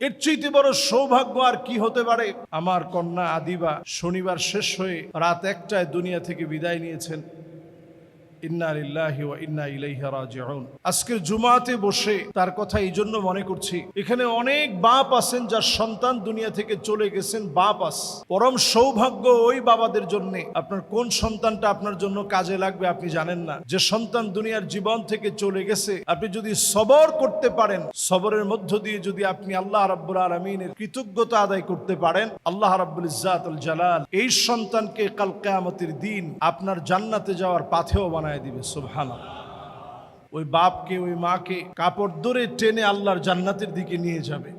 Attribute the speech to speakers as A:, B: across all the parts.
A: এর চাইতে বড় সৌভাগ্য আর কি হতে পারে? আমার কন্যা আদিবা শনিবার শেষ হয়ে রাত 1টায় দুনিয়া থেকে বিদায় নিয়েছেন। ইন্না লিল্লাহি ওয়া ইন্না ইলাইহি রাজিউন। আজকের জুমাতে বসে তার কথা এই জন্য মনে করছি, এখানে অনেক বাপ আছেন যার সন্তান দুনিয়া থেকে চলে গেছেন। বাপ আস পরম সৌভাগ্য ওই বাবাদের জন্য। আপনার কোন সন্তানটা আপনার জন্য কাজে লাগবে আপনি জানেন না। যে সন্তান দুনিয়ার জীবন থেকে চলে গেছে, আপনি যদি সবর করতে পারেন, সবরের মধ্য দিয়ে যদি আপনি আল্লাহ রাব্বুল আলামিনের কৃতজ্ঞতা আদায় করতে পারেন, আল্লাহ রাব্বুল ইজ্জাতুল জালাল এই সন্তানকে কাল কিয়ামতের দিন আপনার জান্নাতে যাওয়ার পাথেও বানায় দিবে। সুবহানাল্লাহ। ওই বাপকে ওই মাকে কাপড় ধরে টেনে আল্লাহর জান্নাতের দিকে নিয়ে যাবে।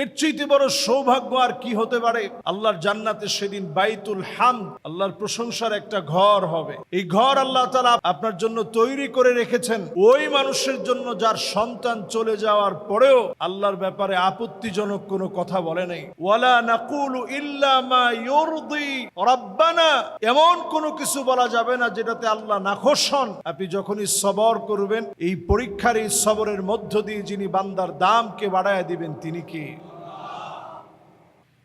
A: এর চাইতে বড় সৌভাগ্য আর কি হতে পারে? আল্লাহর জান্নাতে সেদিন বাইতুল হামদ, আল্লাহর প্রশংসার একটা ঘর হবে। এই ঘর আল্লাহ তাআলা আপনার জন্য তৈরি করে রেখেছেন ওই মানুষের জন্য যার সন্তান চলে যাওয়ার পরেও আল্লাহর ব্যাপারে আপত্তিজনক কোনো কথা বলে নাই। ওয়ালা নাকুলু ইল্লা মা ইউরদি রাব্বানা, এমন কোনো কিছু বলা যাবে না যেটাতে আল্লাহ নাখোশ হন। আপনি যখনই সবর করবেন, এই পরীক্ষার এই সবরের মধ্য দিয়ে যিনি বান্দার দামকে বাড়ায় দিবেন তিনি কে?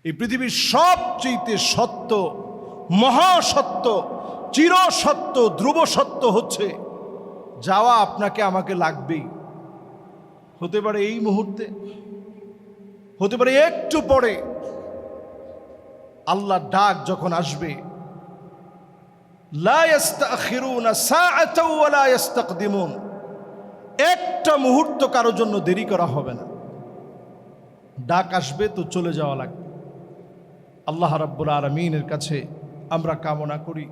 A: এই পৃথিবীর সবচেয়ে সত্য, মহাসত্য, চিরসত্য, ধ্রুব সত্য হচ্ছে যাওয়া আপনাকে আমাকে লাগবেই। হতে পারে এই মুহূর্তে, হতে পারে একটু পরে। আল্লাহর ডাক যখন আসবে, লা ইস্তাখিরুনা সাআতাও ওয়া লা ইস্তাকদিমুন, একটা মুহূর্ত কারোর জন্য দেরি করা হবে না। ডাক আসবে তো চলে যাওয়া লাগবে। আল্লাহ রাব্বুল আলামিনের কাছে আমরা কামনা করি,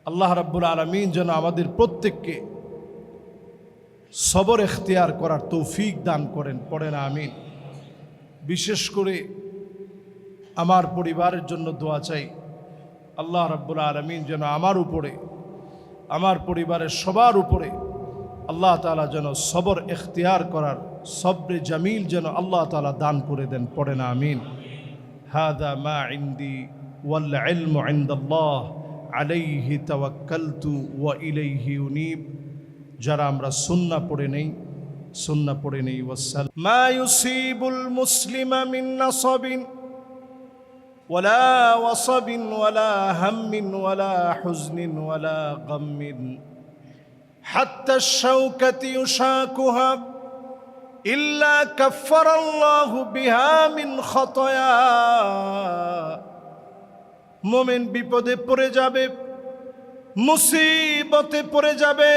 A: আল্লাহ রাব্বুল আলামিন যেন আমাদের প্রত্যেককে সবর এখতিয়ার করার তৌফিক দান করেন। পড়েন আমিন। বিশেষ করে আমার পরিবারের জন্য দোয়া চাই, আল্লাহ রাব্বুল আলামিন যেন আমার উপরে, আমার পরিবারের সবার উপরে আল্লাহ তাআলা যেন সবর এখতিয়ার করার সবরে জামিল যেন আল্লাহ তাআলা দান করে দেন। পড়েন আমিন। হাদা মা ইনদি ওয়াল ইলমু ইনদাল্লাহ আলাইহি তাওয়াক্কালতু ওয়া ইলাইহি উনীব। যারা আমরা সুন্নাহ পড়ে নেই, সুন্নাহ পড়ে নেই। ওয়াসসালাম। মা ইউসিবুল মুসলিমা মিন নাসাবিন ওয়ালা ওয়াসাবিন ওয়ালা হাম্মিন ওয়ালা হুজনিন ওয়ালা গাম্মিন হাত্তা আশ-শাওকাতি ইউশাকুহা ইল্লা কাফফারাল্লাহু বিহা মিন খাতায়া। মুমিন বিপদে পড়ে যাবে, মুসিবতে পড়ে যাবে,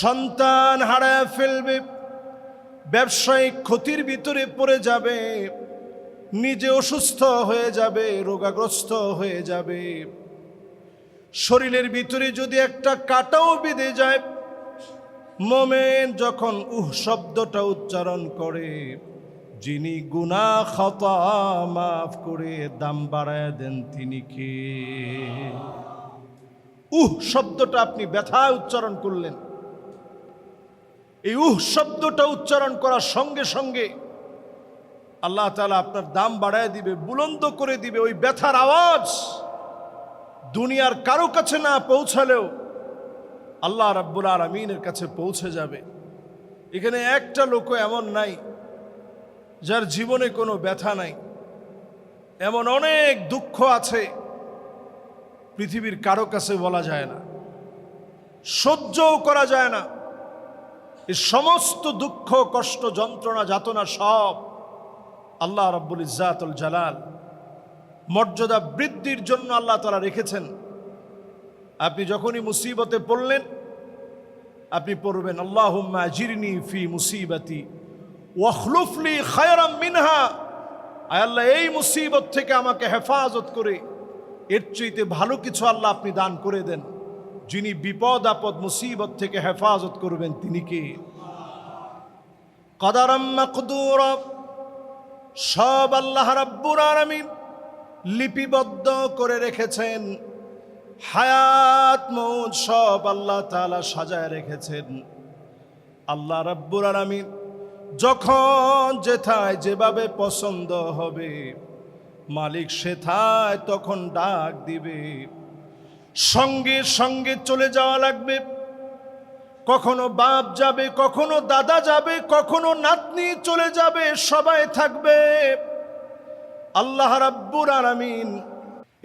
A: সন্তান হারায় ফেলবে, ব্যবসায়িক ক্ষতির ভিতরে পড়ে যাবে, নিজে অসুস্থ হয়ে যাবে, রোগাগ্রস্ত হয়ে যাবে, শরীরের ভিতরে যদি একটা কাঁটাও বিঁধে যায়, মোমেন যখন শব্দটা উচ্চারণ করে, যিনি গুনাহ খাতা মাফ করে দাম বাড়ায় দেন তিনি কে? শব্দটা আপনি ব্যথায় উচ্চারণ করলেন, এই শব্দটা উচ্চারণ করার সঙ্গে সঙ্গে আল্লাহ তাআলা আপনার দাম বাড়ায় দিবে, বুলন্দ করে দিবে। ওই ব্যথার আওয়াজ দুনিয়ার কারো কাছে না পৌঁছালেও আল্লাহ রাব্বুল আলামিনের কাছে পৌঁছে যাবে। এখানে একটা লোকও এমন নাই যার জীবনে কোনো ব্যথা নাই। এমন অনেক দুঃখ আছে পৃথিবীর কারো কাছে বলা যায় না, সহ্যও করা যায় না। এই সমস্ত দুঃখ, কষ্ট, যন্ত্রণা, যাতনা সব আল্লাহ রাব্বুল ইজ্জাতুল জালাল মর্যাদা বৃদ্ধির জন্য আল্লাহ তাআলা রেখেছেন। আপনি যখনই মুসিবতে পড়লেন, আপনি পড়বেন আল্লাহুম্মা আজিরনি ফি মুসিবাতি ওয়াখলুফ লি খায়রাম মিনহা। আয় আল্লাহ, এই মুসিবত থেকে আমাকে হেফাজত করে এর চাইতে ভালো কিছু আল্লাহ আপনি দান করে দেন। যিনি বিপদ আপদ মুসিবত থেকে হেফাজত করবেন তিনি কে? কদারাম মাকদুরা, সব আল্লাহ রাব্বুল আলামিন লিপিবদ্ধ করে রেখেছেন। হায়াত মউত সব আল্লাহ তাআলা সাজায় রেখেছেন। আল্লাহ রাব্বুল আলামিন যখন যেথায় যেভাবে পছন্দ হবে, মালিক সেথায় তখন ডাক দিবে, সঙ্গে সঙ্গে চলে যাওয়া লাগবে। কখনো বাপ যাবে, কখনো দাদা যাবে, কখনো নাতনি চলে যাবে, সবাই থাকবে। আল্লাহ রাব্বুল আলামিন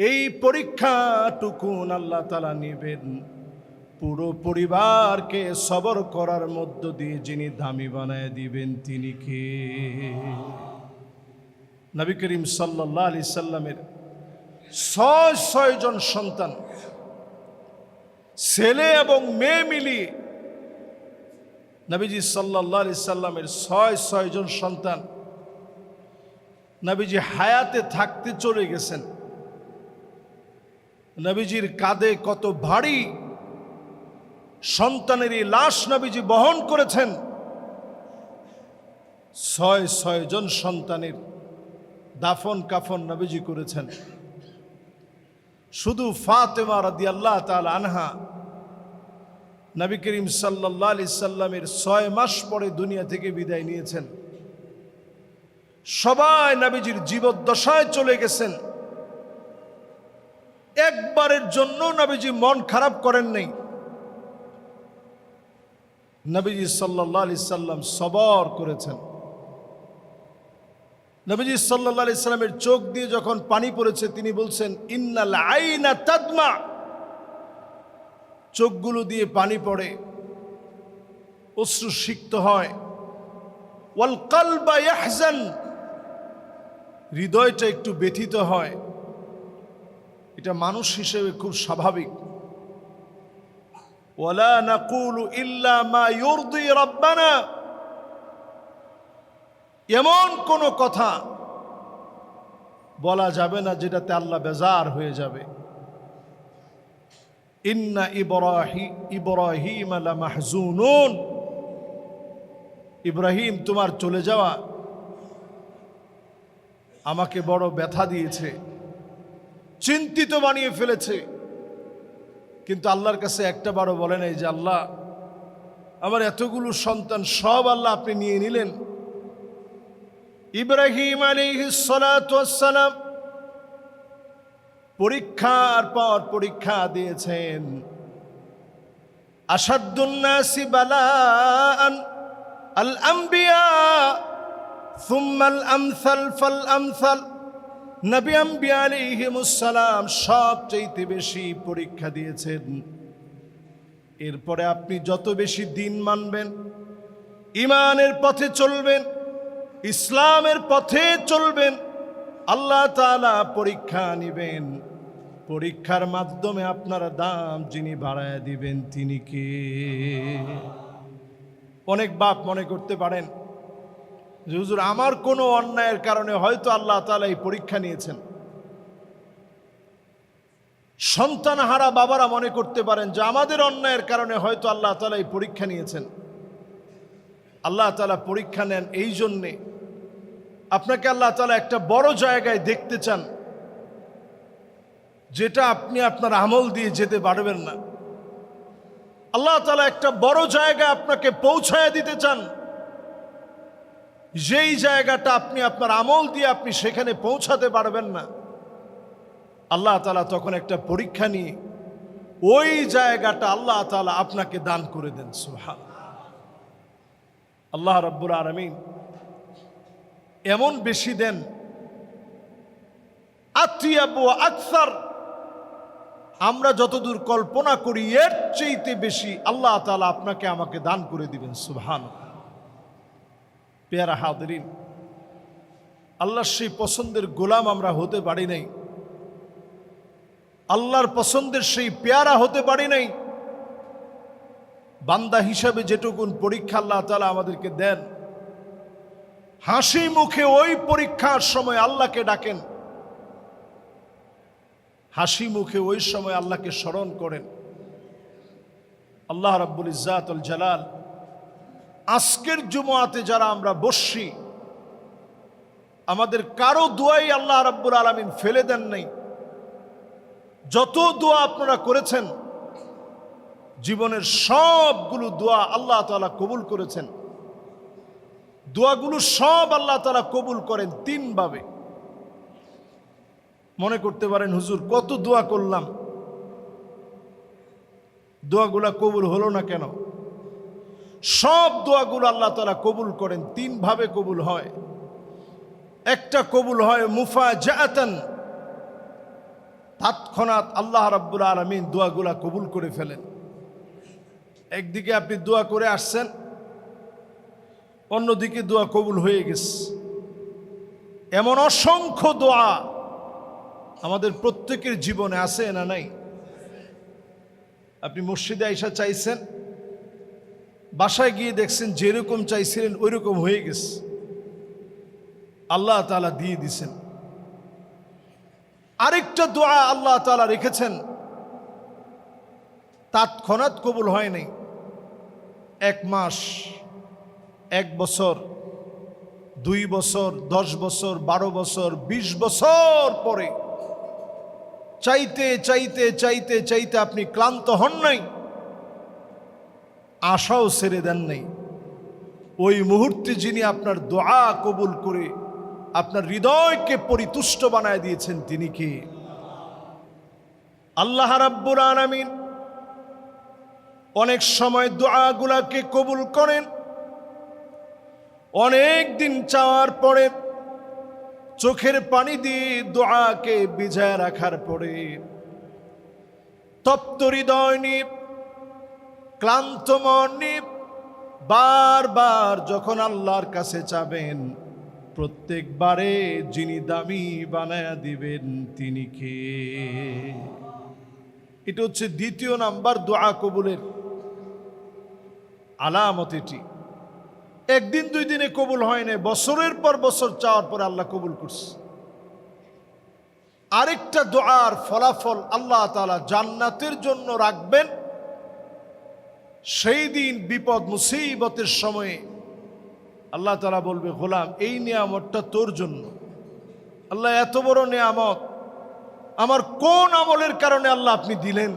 A: এই পরীক্ষাটুকুন আল্লাহ তাআলা নেবেন পুরো পরিবারকে সবর করার মধ্য দিয়ে যিনি দামি বানায় দিবেন তিনি কে? নবী করিম সাল্লাল্লাহু আলাইহি সাল্লামের ৬ জন সন্তান, ছেলে এবং মেয়ে মিলিয়ে নবীজি সাল্লাল্লাহু আলাইহি সাল্লামের ৬ জন সন্তান নবীজি হায়াতে থাকতে চলে গেছেন। নবীজির কাঁধে কত ভারী সন্তানেরই লাশ নবীজি বহন করেছেন। ৬ জন সন্তানের দাফন কাফন নবীজি করেছেন। শুধু ফাতেমা রাদিয়াল্লাহু তাআলা আনহা নবী করিম সাল্লাল্লাহু আলাইহি সাল্লামের ৬ মাস পরে দুনিয়া থেকে বিদায় নিয়েছেন। সবাই নবীজির জীবদ্দশায় চলে গেছেন। একবারের জন্য নবীজি মন খারাপ করেন নাই। নবীজি সাল্লাল্লাহু আলাইহি সাল্লাম সবর করেছেন। নবীজি সাল্লাল্লাহু আলাইহি সাল্লামের চোখ দিয়ে যখন পানি পড়েছে তিনি বলছেন, ইন্নাল আইনা তাদমা, চোখগুলো দিয়ে পানি পড়ে, অশ্রু সিক্ত হয়। ওয়াল কলবা ইয়াহজান, হৃদয়টা একটু ব্যথিত হয়। এটা মানুষ হিসেবে খুব স্বাভাবিক। ওয়ালা নাকুলু ইল্লা মা ইউরদি রাব্বানা, এমন কোন কথা বলা যাবে না যেটাতে আল্লাহ বেজার হয়ে যাবে। ইন্না ইব্রাহিম লামাহজুনুন, ইব্রাহিম তোমার চলে যাওয়া আমাকে বড় ব্যথা দিয়েছে, চিন্তিত বানিয়ে ফেলেছে। কিন্তু আল্লাহর কাছে একটা বারও বলে নাই যে আল্লাহ আমার এতগুলো সন্তান সব আল্লাহ আপনি নিয়ে নিলেন। ইব্রাহিম আলাইহিস সালাতু ওয়াস সালাম পরীক্ষার পর পরীক্ষা দিয়েছেন। আশাদ্দুন নাসি বালাআন আল আম্বিয়া সুম্মাল আমসাল ফাল আমসাল, নবী আম্বিয়া আলাইহিমুস সালাম সবচেয়ে বেশি পরীক্ষা দিয়েছেন। এরপরে আপনি যত বেশি দিন মানবেন, ঈমানের পথে চলবেন, ইসলামের পথে চলবেন, আল্লাহ তাআলা পরীক্ষা নিবেন। পরীক্ষার মাধ্যমে আপনার দাম যিনি বাড়ায় দিবেন তিনি কে? অনেক বাপ মনে করতে পারেন যে হুজুর আমার কোনো অন্যায়ের কারণে হয়তো আল্লাহ তাআলা এই পরীক্ষা নিয়েছেন। সন্তানহারা বাবারা মনে করতে পারেন যে আমাদের অন্যায়ের কারণে হয়তো আল্লাহ তাআলা এই পরীক্ষা নিয়েছেন। আল্লাহ তাআলা পরীক্ষা নেন এই জন্যে আপনাকে আল্লাহ তাআলা একটা বড় জায়গায় দেখতে চান, যেটা আপনি আপনার আমল দিয়ে যেতে পারবেন না। আল্লাহ তাআলা একটা বড় জায়গায় আপনাকে পৌঁছায় দিতে চান, যেই জায়গাটা আপনি আপনার আমল দিয়ে আপনি সেখানে পৌঁছাতে পারবেন না। আল্লাহ তাআলা তখন একটা পরীক্ষা নিয়ে ওই জায়গাটা আল্লাহ তাআলা আপনাকে দান করে দেন। সুবহানাল্লাহ। আল্লাহ রাব্বুল আলামিন এমন বেশি দেন, আতিয়াবু আকসার, আমরা যতদূর কল্পনা করি এর চাইতে বেশি আল্লাহ তাআলা আপনাকে আমাকে দান করে দিবেন। সুবহানাল্লাহ। পেয়ারা হাজিরিন, আল্লাহর সেই পছন্দের গোলাম আমরা হতে পারি নাই, আল্লাহর পছন্দের সেই পেয়ারা হতে পারি নাই। বান্দা হিসাবে যেটুকুন পরীক্ষা আল্লাহ তাআলা আমাদেরকে দেন, হাসি মুখে ওই পরীক্ষার সময় আল্লাহকে ডাকেন, হাসি মুখে ওই সময় আল্লাহকে স্মরণ করেন। আল্লাহ রাব্বুল ইজ্জাত ওয়াল জালাল আজকের জুমআতে যারা আমরা বসছি, আমাদের কারো দোয়াই আল্লাহ রাব্বুল আলামিন ফেলে দেন নাই। যত দোয়া আপনারা করেছেন, জীবনের সবগুলো দোয়া আল্লাহ তাআলা কবুল করেছেন। দোয়াগুলো সব আল্লাহ তাআলা কবুল করেন 3 ভাবে। মনে করতে পারেন হুজুর কত দোয়া করলাম, দোয়াগুলা কবুল হলো না কেন? সব দোয়াগুলো আল্লাহ তাআলা কবুল করেন। তিন ভাবে কবুল হয়। একটা কবুল হয় মুফাজাআতান, তৎক্ষণাৎ আল্লাহ রাব্বুল আলামিন দোয়াগুলা কবুল করে ফেলেন। একদিকে আপনি দোয়া করে আসছেন, অন্যদিকে দোয়া কবুল হয়ে গেছে। এমন অসংখ্য দোয়া আমাদের প্রত্যেকের জীবনে আছে না নাই? আপনি মসজিদে আইসা চাইছেন, বাসায় গিয়ে দেখছেন যেরকম চাইছিলেন ওইরকম হয়ে গেছে, আল্লাহ তাআলা দিয়ে দিছেন। আরেকটা দোয়া আল্লাহ তাআলা রেখেছেন, তৎক্ষণাৎ কবুল হয় নাই। 1 মাস, 1 বছর, 2 বছর, 10 বছর, 12 বছর, 20 বছর পরে চাইতে চাইতে চাইতে চাইতে আপনি ক্লান্ত হন নাই, আশাও ছেড়ে দেন নাই। ওই মুহূর্তে যিনি আপনার দোয়া কবুল করে আপনার হৃদয়কে পরিতুষ্ট বানায় দিয়েছেন, তিনি কে? আল্লাহ রাব্বুল আলামিন অনেক সময় দোয়াগুলাকে কবুল করেন। অনেক দিন চাওয়ার পরে, চোখের পানি দিয়ে দোয়াকে ভিজায় রাখার পরে, তপ্ত হৃদয় নিয়ে, ক্লান্ত মন নিয়ে বারবার যখন আল্লাহর কাছে চাবেন, প্রত্যেকবারে যিনি দামি বানায়া দিবেন তিনি কে? এটা হচ্ছে দ্বিতীয় নাম্বার দোয়া কবুলের আলামত। এটি একদিন 2 দিনে কবুল হয় না, বছরের পর বছর চাওয়ার পরে আল্লাহ কবুল করছে। আরেকটা দোয়ার ফলাফল আল্লাহ তাআলা জান্নাতের জন্য রাখবেন। সেই দিন বিপদ মুসিবতের সময়ে আল্লাহ তাআলা বলবে, গোলাম এই নিয়ামতটা তোর জন্য। আল্লাহ, এত বড় নিয়ামত আমার কোন আমলের কারণে আল্লাহ আপনি দিলেন?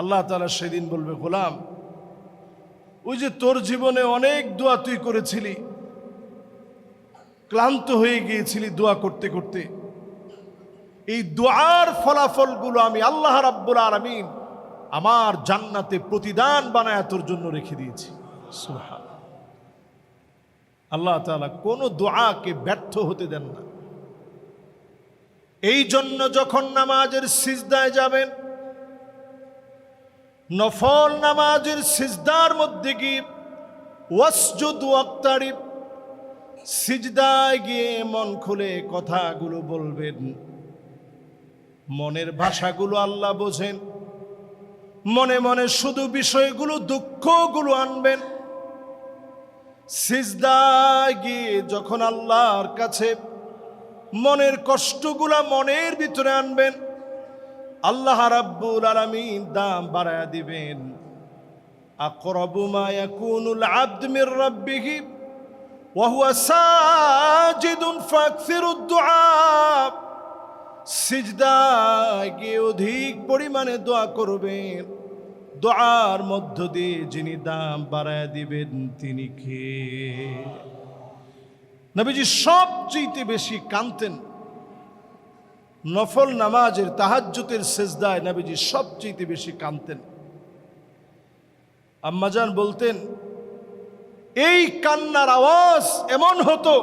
A: আল্লাহ তাআলা সেদিন বলবে, গোলাম ওই যে তোর জীবনে অনেক দোয়া তুই করেছিলি, ক্লান্ত হয়ে গিয়েছিলি দোয়া করতে করতে, এই দোয়ার ফলাফলগুলো আমি আল্লাহ রাব্বুল আলামিন আমার জান্নাতে প্রতিদান বানায় তোর জন্য রেখে দিয়েছি। সুবহান আল্লাহ তাআলা কোনো দোয়াকে ব্যর্থ হতে দেন না। এই জন্য যখন নামাজের সিজদায় যাবেন, নফল নামাজের সিজদার মধ্যে গিয়ে ওয়াসজুদ ওয়াক্তারিব, সিজদায় গিয়ে মন খুলে কথাগুলো বলবেন। মনের ভাষাগুলো আল্লাহ বোঝেন, মনে মনে শুধু বিষয়গুলো দুঃখগুলো আনবেন। সিজদায় গিয়ে যখন আল্লাহর কাছে মনের কষ্টগুলা মনের ভিতরে আনবেন, আল্লাহ রাব্বুল আলামিন দাম বাড়ায়া দিবেন। আকরাবু মা ইয়াকুনুল আবদ মির রাব্বিহি ওয়া হুয়া সাজিদুন ফাকসিরুদ দুআ। সিজদায় গিয়ে অধিক পরিমাণে দোয়া করবেন। দোয়ার মধ্য দিয়ে যিনি দাম বাড়ায়া দিবেন তিনি কে? নবীজি সবচেয়ে বেশি কাঁদতেন নফল নামাজের তাহাজ্জুদের সিজদায়। নবীজি সবচেয়ে বেশি কাঁদতেন। আম্মাজান বলতেন, এই কান্নার আওয়াজ এমন হতো,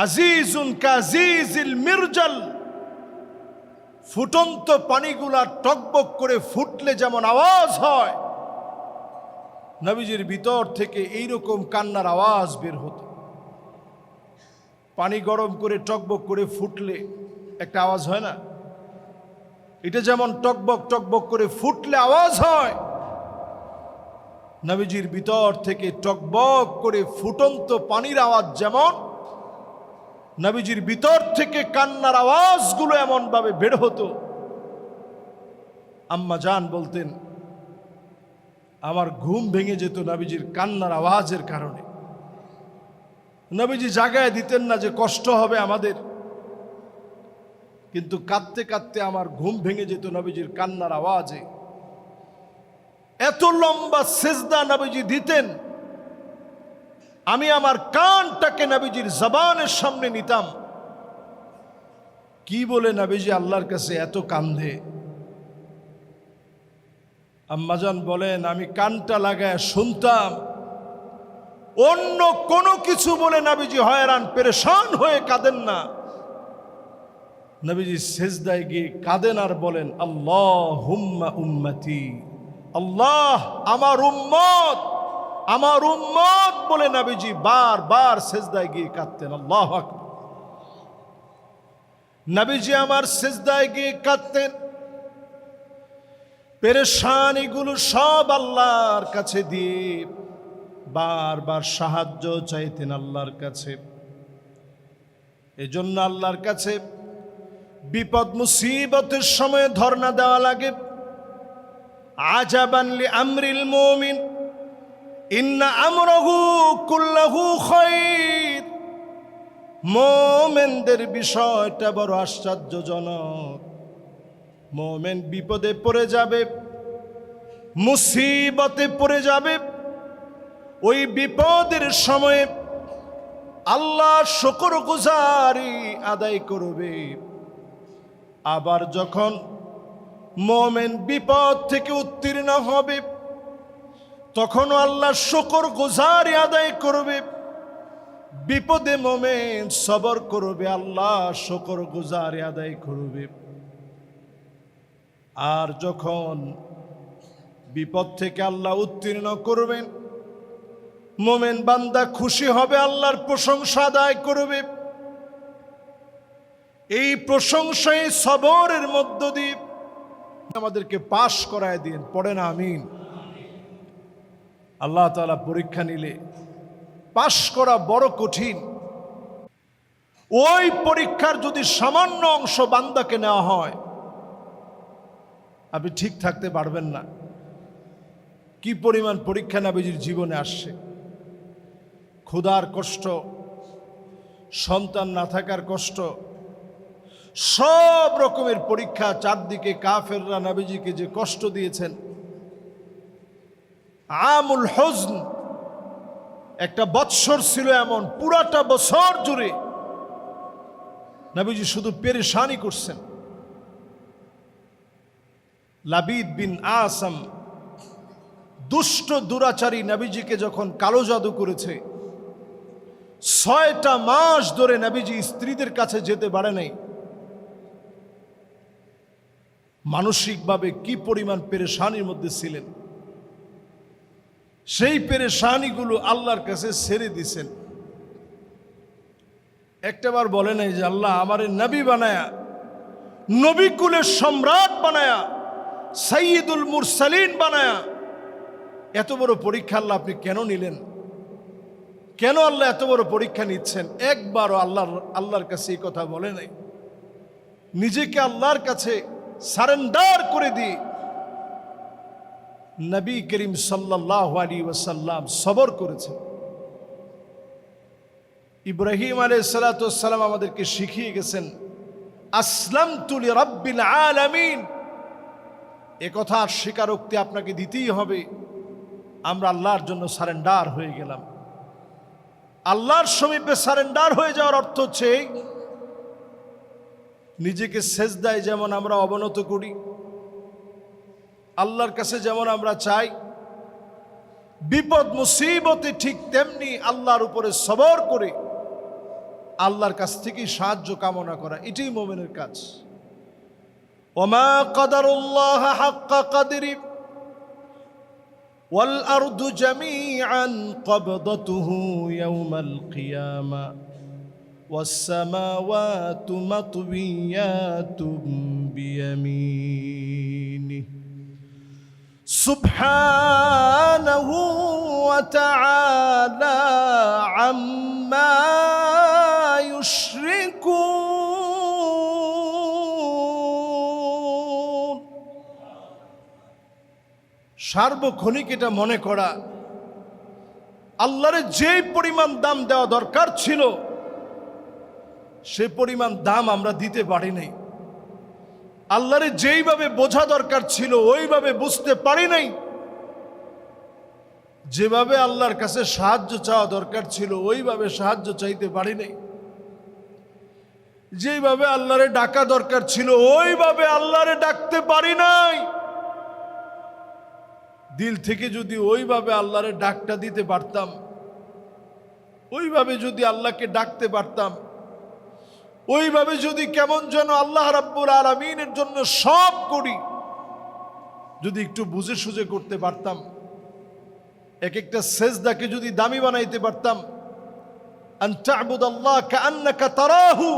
A: আজিজুন কাজিজিল মিরজাল, ফুটন্ত পানিগুলা টকবক করে ফুটলে যেমন আওয়াজ হয়, নবীজির ভিতর থেকে এইরকম কান্নার আওয়াজ বের হতো। পানি গরম করে টকবক করে ফুটলে একটা আওয়াজ হয় না? এটা যেমন টকবক টকবক করে ফুটলে আওয়াজ হয়, নবীজির ভিতর থেকে টকবক করে ফুটন্ত পানির আওয়াজ যেমন, নবীজির ভিতর থেকে কান্নার আওয়াজগুলো এমন ভাবে বের হতো। আম্মা জান বলতেন, আমার ঘুম ভেঙে যেত নবীজির কান্নার আওয়াজের কারণে। নবীজি জাগায় দিতেন না যে কষ্ট হবে আমাদের, কিন্তু কাঁদতে কাঁদতে আমার ঘুম ভেঙে যেত নবীজির কান্নার আওয়াজে। এত লম্বা সিজদা নবীজি দিতেন, আমি আমার কানটাকে নবীজির জবানের সামনে নিতাম। কি বলে নবীজি আল্লাহর কাছে এত কান্দে? আম্মাজান বলেন, আমি কানটা লাগায় শুনতাম, অন্য কোনো কিছু বলে নবীজি হয়রান পেরেশান হয়ে কাঁদেন না। নবীজি সেজদায় গিয়ে কাঁদেন আর বলেন, আল্লাহুম্মা উম্মতি, আল্লাহ আমার উম্মত, আমার উম্মত বলে নবীজি বারবার সেজদায় গিয়ে কাঁদতেন। আল্লাহু আকবার। নবীজি আমার সেজদায় গিয়ে কাঁদতেন, পেরেশানিগুলো সব আল্লাহর কাছে দিয়ে বারবার সাহায্য চাইতেন আল্লাহর কাছে। এজন্য আল্লাহর কাছে বিপদ মুসিবতের সময় ধর্ণা দেওয়া লাগে। আজাবান লি আমরিল মুমিন ইন্না আমরাহু কুল্লাহু খায়র। মুমিনদের বিষয়টা বড় আশ্চর্যজনক। মুমিন বিপদে পড়ে যাবে, মুসিবতে পড়ে যাবে, ওই বিপদের সময়ে আল্লাহ শুকরগুজারি আদায় করবে। আবার যখন মুমিন বিপদ থেকে উত্তীর্ণ হবে, তখনও আল্লাহ শুকরগুজারি আদায় করবে। বিপদে মুমিন সবর করবে, আল্লাহ শুকরগুজারি আদায় করবে। আর যখন বিপদ থেকে আল্লাহ উত্তীর্ণ করবেন, মুমিন বান্দা খুশি হবে, আল্লাহর প্রশংসা আদায় করবে। এই প্রশংসায় সবরের মধ্য দিয়ে আমাদেরকে পাশ করায় দিন, পড়ে না আমিন। আল্লাহ তাআলা পরীক্ষা নিলে পাশ করা বড় কঠিন। ওই পরীক্ষার যদি সামান্য অংশ বান্দাকে নেওয়া হয়, আপনি ঠিক থাকতে পারবেন না। কি পরিমাণ পরীক্ষা নবীজির জীবনে আসছে। ক্ষুধার কষ্ট, সন্তান না থাকার কষ্ট, সব রকমের পরীক্ষা। চারদিকে কাফেররা নবীজিকে যে কষ্ট দিয়েছেন। আমুল হুজন, একটা বৎসর ছিল এমন, পুরাটা বছর জুড়ে নবীজি শুধু পেরেশানি করছেন। লাবিদ বিন আসাম দুষ্ট দুরাচারী নবীজিকে যখন কালো জাদু করেছে, 6টা মাস ধরে নবীজি স্ত্রীদের কাছে যেতে পারে নাই। মানসিকভাবে কি পরিমাণ পেরেশানির মধ্যে ছিলেন, সেই পেরেশানিগুলো আল্লাহর কাছে ছেড়ে দিছেন। একটাবার বলে নাই যে আল্লাহ আমারে নবী বানায়া, নবী কুলের সম্রাট বানায়া, সাইয়্যিদুল মুরসালিন বানায়া এত বড় পরীক্ষা আল্লাহ আপনি কেন নিলেন? কেন আল্লাহ এত বড় পরীক্ষা নিচ্ছেন? একবারও আল্লাহর কাছে এই কথা বলে নাই। নিজেকে আল্লাহর কাছে সারেন্ডার করে দিয়ে নবী করিম সাল্লাল্লাহু আলাইহি ওয়াসাল্লাম সবর করেছেন। ইব্রাহিম আলাইহিস সালাতু ওয়াস সালাম আমাদেরকে শিখিয়ে গেছেন, আসলামতু লিরাব্বিল আলামিন। এ কথার স্বীকারোক্তি আপনাকে দিতেই হবে। আমরা আল্লাহর জন্য সারেন্ডার হয়ে গেলাম। আল্লাহর সমীপে সারেন্ডার হয়ে যাওয়ার অর্থ হচ্ছে নিজেকে সেজদায় যেমন আমরা অবনত করি, আল্লাহর কাছে যেমন আমরা চাই, বিপদ মুসিবতে ঠিক তেমনি আল্লাহর উপরে সবর করে আল্লাহর কাছ থেকেই সাহায্য কামনা করা। এটাই মুমিনের কাজ। ওমা কদারুল্লাহ হাক্কা কদরি ওয়াল আরদু জামিআন কবদতুহু ইয়াওমাল কিয়ামা ওয়াস সামাওয়াতু মাতবিয়াতুম বিয়ামিনিহি সুবহানাহু ওয়া তাআলা আম্মা ইউশরিকুন। সার্বক্ষণিক এটা মনে করা, আল্লাহর যেই পরিমাণ দাম দেওয়া দরকার ছিল সে পরিমাণ দাম আমরা দিতে পারি নাই। আল্লাহরে যেইভাবে বোঝা দরকার ছিল ওইভাবে বুঝতে পারি নাই। যেভাবে আল্লাহর কাছে সাহায্য চাওয়া দরকার ছিল ওইভাবে সাহায্য চাইতে পারি নাই। যেইভাবে আল্লাহরে ডাকা দরকার ছিল ওইভাবে আল্লাহরে ডাকতে পারি নাই। দিল থেকে যদি ওইভাবে আল্লাহরে ডাকটা দিতে পারতাম, ওইভাবে যদি আল্লাহকে ডাকতে পারতাম, ওইভাবে যদি কেমন যেন আল্লাহ রাব্বুল আলামিনের জন্য সব করি, যদি একটু বুঝে সুঝে করতে পারতাম, এক একটা সেজদাকে যদি দামি বানাইতে পারতাম, আন তা'বুদাল্লাহ কাআন্নাকা তারাহু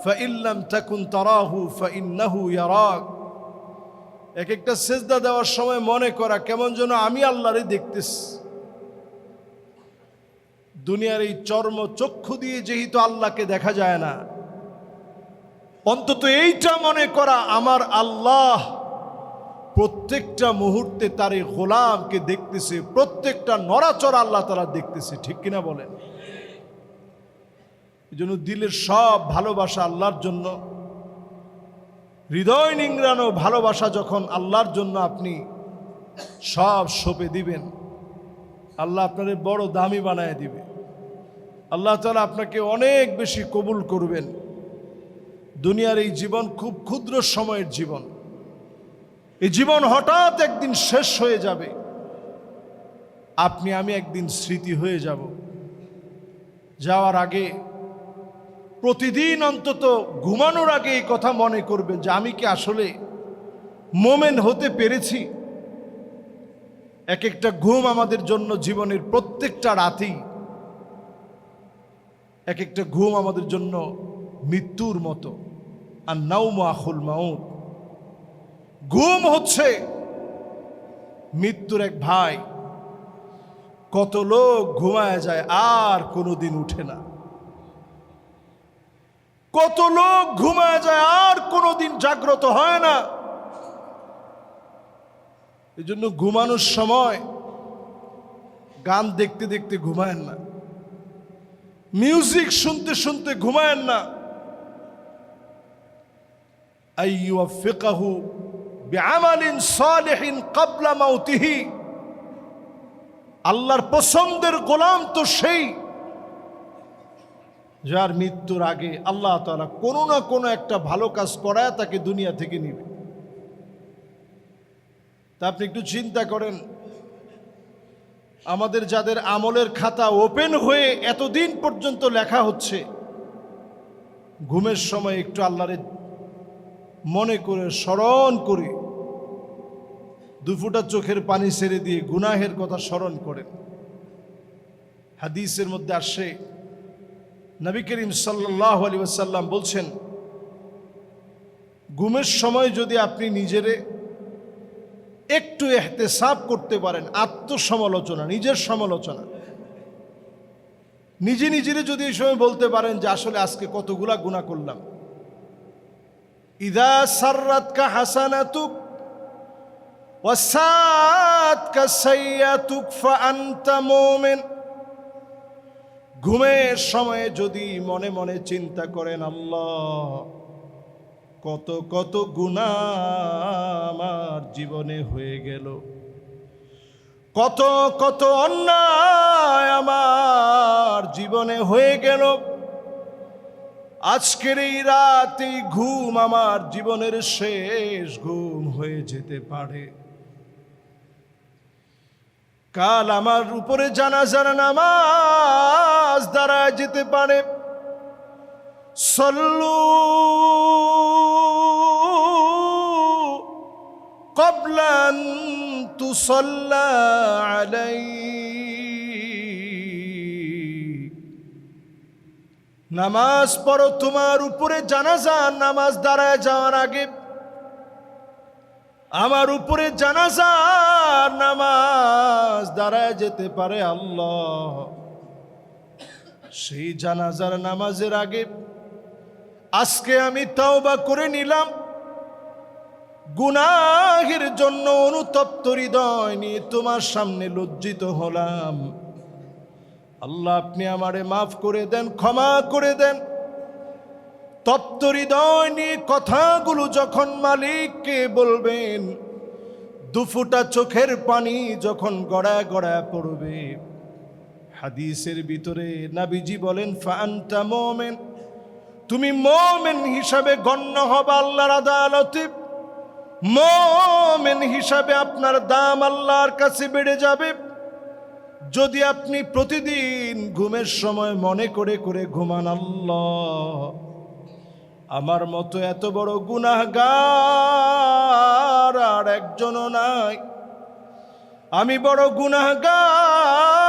A: ফাইন লাম তাকুন তারাহু ফাইন্নাহু ইয়ারাক। এক একটা সেজদা দেওয়ার সময় মনে করা কেমন যেন আমি আল্লাহরে দেখতেছি। দুনিয়ার এই চর্ম চক্ষু দিয়ে যেহেতু আল্লাহকে দেখা যায় না, অন্তত এইটা মনে করা আমার আল্লাহ প্রত্যেকটা মুহূর্তে তার এই গোলামকে দেখতেছে, প্রত্যেকটা নড়াচড়া আল্লাহ তাআলা দেখতেছে। ঠিক কিনা বলেন? এই জন্য দিলের সব ভালোবাসা আল্লাহর জন্য, হৃদয় নিংড়ানো ভালোবাসা যখন আল্লাহর জন্য আপনি সব সঁপে দিবেন, আল্লাহ আপনাদের বড় দামি বানায় দিবে। আল্লাহ তাআলা আপনাকে অনেক বেশি কবুল করবেন। দুনিয়ার এই জীবন খুব ক্ষুদ্র সময়ের জীবন। এই জীবন হঠাৎ একদিন শেষ হয়ে যাবে। আপনি আমি একদিন স্মৃতি হয়ে যাব। যাওয়ার আগে প্রতিদিন অন্তত ঘুমানোর আগে এই কথা মনে করবেন যে আমি কি আসলে মোমেন হতে পেরেছি। এক একটা ঘুম আমাদের জন্য জীবনের প্রত্যেকটা রাতেই এক একটা ঘুম আমাদের জন্য মৃত্যুর মতো। আর নাউমু আখুল মাউত, ঘুম হচ্ছে মৃত্যুর এক ভাই। কত লোক ঘুমায় যায় আর কোনোদিন উঠে না, কত লোক ঘুমায় যায় আর কোনোদিন জাগ্রত হয় না। এই জন্য ঘুমানোর সময় গান দেখতে দেখতে ঘুমায়েন না, মিউজিক শুনতে শুনতে ঘুমায়েন না। আইয়ুফিকাহু বিআমালিন সালিহিন ক্বাবলা মাউতিহি। আল্লাহর পছন্দের গোলাম তো সেই যার মৃত্যুর আগে আল্লাহ তাআলা কোনো না কোনো একটা ভালো কাজ করায় তাকে দুনিয়া থেকে নিবে। তা আপনি একটু চিন্তা করেন, আমাদের যাদের আমলের খাতা ওপেন হয়ে এতদিন পর্যন্ত লেখা হচ্ছে, ঘুমের সময় একটু আল্লাহরে মনে করে স্মরণ করে দুফোঁটা চোখের পানি ছেড়ে দিয়ে গুনাহের কথা স্মরণ করেন। হাদিসের মধ্যে আসে, নবী করিম সাল্লাল্লাহু আলাইহি ওয়াসাল্লাম বলছেন, ঘুমের সময় যদি আপনি নিজেরে একটু ইহতিসাব করতে পারেন, আত্মসমালোচনা, নিজের সমালোচনা, নিজে নিজেরে যদি এই সময় বলতে পারেন যে আসলে আজকে কতগুলা গুনাহ করলাম। ইযা সাররাতকা হাসানাতুক ওয়া সাআতকা সাইয়্যাতুক ফাআনতা মুমিন। ঘুমের সময়ে যদি মনে মনে চিন্তা করেন, আল্লাহ কত কত গুনাহ আমার জীবনে হয়ে গেল, কত কত অন্যায় আমার জীবনে হয়ে গেল, আজকের এই রাত এই ঘুম আমার জীবনের শেষ ঘুম হয়ে যেতে পারে। কাল আমার উপরে জানাজার নামাজ দাঁড়ায় যেতে পারে। সল্লু ক্বাবলা আন তুসাল্লা আলাইক। নামাজ পড়ো, তোমার উপরে জানাজার নামাজ দাঁড়ায় যাওয়ার আগে। আমার উপরে জানাজার নামাজ দাঁড়ায় যেতে পারে। আল্লাহ সেই জানাজার নামাজের আগে আজকে আমি তওবা করে নিলাম, গুনাহের জন্য অনুতপ্ত হৃদয় নিয়ে তোমার সামনে লজ্জিত হলাম। আল্লাহ আপনি আমারে মাফ করে দেন, ক্ষমা করে দেন। তপ্ত হৃদয় নিয়ে কথাগুলো যখন মালিককে বলবেন, দুফোঁটা চোখের পানি যখন গড়ায় গড়ায় পড়বে, হাদিসের ভিতরে নবীজি বলেন, ফাআনতা মুমিন, তুমি মুমিন হিসাবে গণ্য হবে আল্লাহর আদালতে। মুমিন হিসাবে আপনার দাম আল্লাহর কাছে বেড়ে যাবে যদি আপনি প্রতিদিন ঘুমের সময় মনে করে করে ঘুমান, আল্লাহ আমার মতো এত বড় গুনাহগার আর একজনও নাই, আমি বড় গুনাহগার,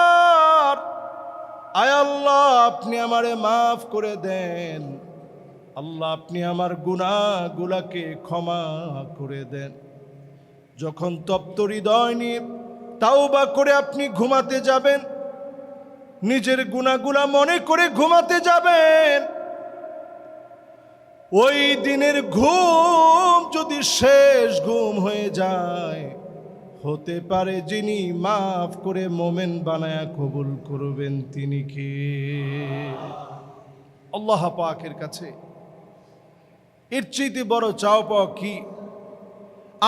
A: আয় আল্লাহ আপনি আমারে মাফ করে দেন, আল্লাহ আপনি আমার গুনাহগুলোকে ক্ষমা করে দেন। যখন তপ্ত হৃদয় নিয়ে তাওবা করে আপনি ঘুমাতে যাবেন, নিজের গুনাহগুলা মনে করে ঘুমাতে যাবেন, ওই দিনের ঘুম যদি শেষ ঘুম হয়ে যায়, হতে পারে যিনি মাফ করে মোমেন বানায়া কবুল করবেন তিনি কে? আল্লাহ পাকের কাছে এর চাইতে বড় চাও পাওয়া কি?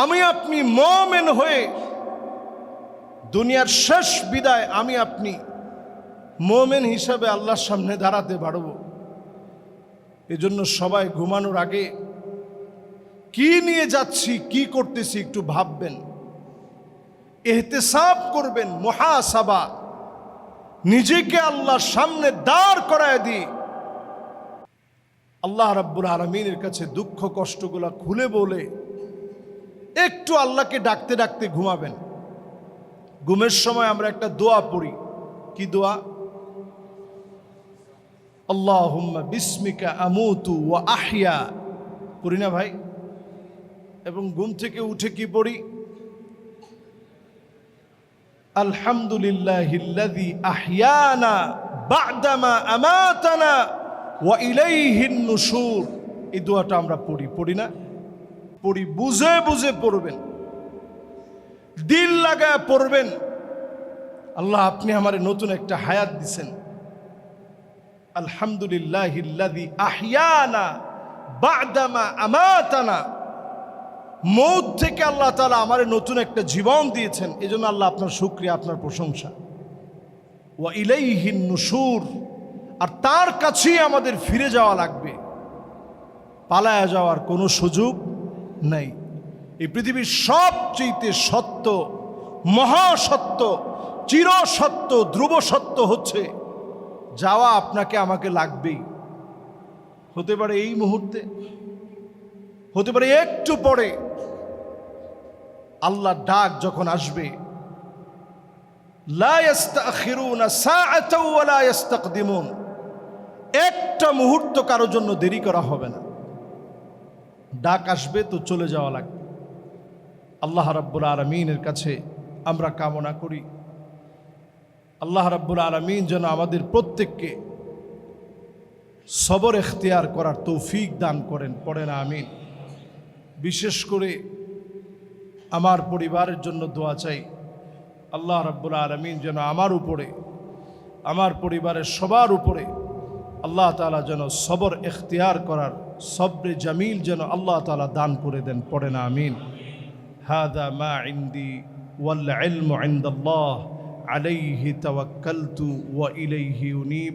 A: আমি আপনি মোমেন হয়ে দুনিয়ার শেষ বিদায় আমি আপনি মোমেন হিসাবে আল্লাহর সামনে দাঁড়াতে পারব। এজন্য সবাই ঘুমানোর আগে কি নিয়ে যাচ্ছি, কি করতেছি একটু ভাববেন, ইহতিসাব করবেন, মুহাসাবা, নিজেকে আল্লাহর সামনে দাঁড় করায় দিয়ে আল্লাহ রাব্বুল আলামিনের কাছে দুঃখ কষ্টগুলা খুলে বলে একটু আল্লাহকে ডাকতে ডাকতে ঘুমাবেন। ঘুমের সময় আমরা একটা দোয়া পড়ি, কি দোয়া? আল্লাহুম্মা বিসমিকা আমুতু ওয়া আহইয়া, পড়ি না ভাই? এবং ঘুম থেকে উঠে কি পড়ি? আলহামদুলিল্লাহিল্লাযী আহইয়ানা বা'দামা আমাতানা ওয়া ইলাইহিন নুশুর। এই দোয়াটা আমরা পড়ি না? পড়ি, বুঝে বুঝে পড়বেন, দিল লাগায় পড়বেন। আল্লাহ আপনি আমারে নতুন একটা হায়াত দিছেন, আলহামদুলিল্লাহিল্লাযী আহইয়ানা বা'দামা আমাতানা, মৌত থেকে আল্লাহ তাআলা আমারে নতুন একটা জীবন দিয়েছেন, এজন্য আল্লাহ আপনার শুকরিয়া, আপনার প্রশংসা। ওয়া ইলাইহিন নুশুর, আর তার কাছেই আমাদের ফিরে যাওয়া লাগবে, পালায়া যাওয়ার কোনো সুযোগ নাই। এই পৃথিবীর সবচেয়ে সত্য, মহাসত্য, চিরসত্য, ধ্রুব সত্য হচ্ছে যাওয়া আপনাকে আমাকে লাগবেই। হতে পারে এই মুহূর্তে, হতে পারে একটু পরে। আল্লাহর ডাক যখন আসবে, লা ইস্তাখিরুনা সাআতাও ওয়া লা ইস্তাকদিমুন, একটা মুহূর্ত কারোর জন্য দেরি করা হবে না। ডাক আসবে তো চলে যাওয়া লাগবে। আল্লাহ রাব্বুল আলামিনের কাছে আমরা কামনা করি, আল্লাহ রাব্বুল আলামিন যেন আমাদের প্রত্যেককে সবর এখতিয়ার করার তৌফিক দান করেন, পড়েন আমিন। বিশেষ করে আমার পরিবারের জন্য দোয়া চাই, আল্লাহ রাব্বুল আলামিন যেন আমার উপরে, আমার পরিবারের সবার উপরে আল্লাহ তাআলা যেন সবর এখতিয়ার করার, সবরে জামিল যেন আল্লাহ তাআলা দান করে দেন, পড়েন আমিন। হাদা মা ইনদি ওয়াল ইলমু ইনদাল্লাহ আলাইহি তাওয়াক্কালতু ওয়া ইলাইহি উনীব।